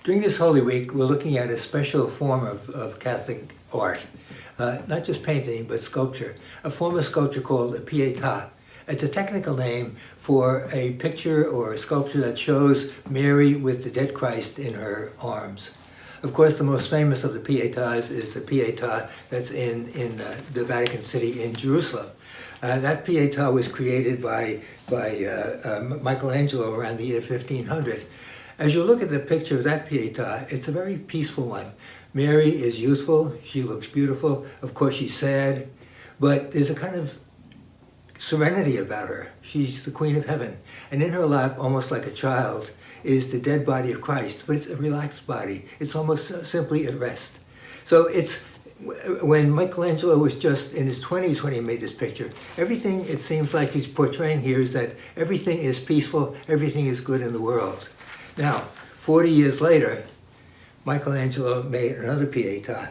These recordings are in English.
During this Holy Week, we're looking at a special form of Catholic art, not just painting, but sculpture, a form of sculpture called a Pieta. It's a technical name for a picture or a sculpture that shows Mary with the dead Christ in her arms. Of course, the most famous of the Pietas is the Pieta that's in the Vatican City in Jerusalem. That Pieta was created by Michelangelo around the year 1500. As you look at the picture of that Pieta, it's a very peaceful one. Mary is youthful, she looks beautiful, of course she's sad, but there's a kind of serenity about her. She's the Queen of Heaven, and in her lap, almost like a child, is the dead body of Christ, but it's a relaxed body. It's almost simply at rest. So it's when Michelangelo was just in his 20s when he made this picture, everything it seems like he's portraying here is that everything is peaceful, everything is good in the world. Now, 40 years later, Michelangelo made another Pieta,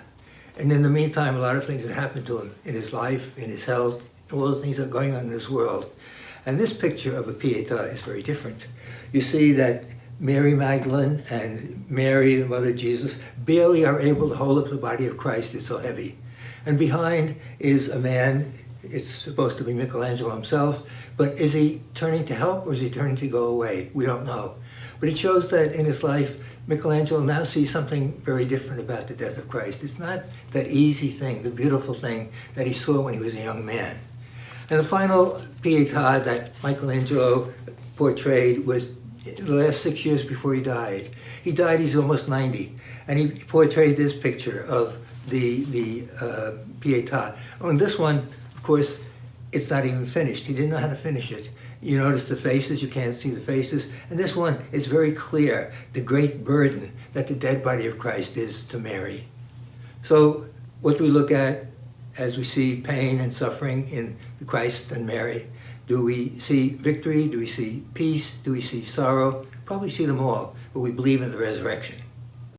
and in the meantime, a lot of things had happened to him in his life, in his health, all the things that are going on in this world. And this picture of a Pieta is very different. You see that Mary Magdalene and Mary, the mother of Jesus, barely are able to hold up the body of Christ, it's so heavy. And behind is a man, it's supposed to be Michelangelo himself, but is he turning to help or is he turning to go away? We don't know. But it shows that in his life, Michelangelo now sees something very different about the death of Christ. It's not that easy thing, the beautiful thing that he saw when he was a young man. And the final Pieta that Michelangelo portrayed was the last 6 years before he died. He died, he's almost 90, and he portrayed this picture of the Pieta. On this one, of course, it's not even finished. He didn't know how to finish it. You notice the faces, you can't see the faces. And this one, it's very clear, the great burden that the dead body of Christ is to Mary. So what do we look at as we see pain and suffering in the Christ and Mary? Do we see victory? Do we see peace? Do we see sorrow? Probably see them all, but we believe in the resurrection.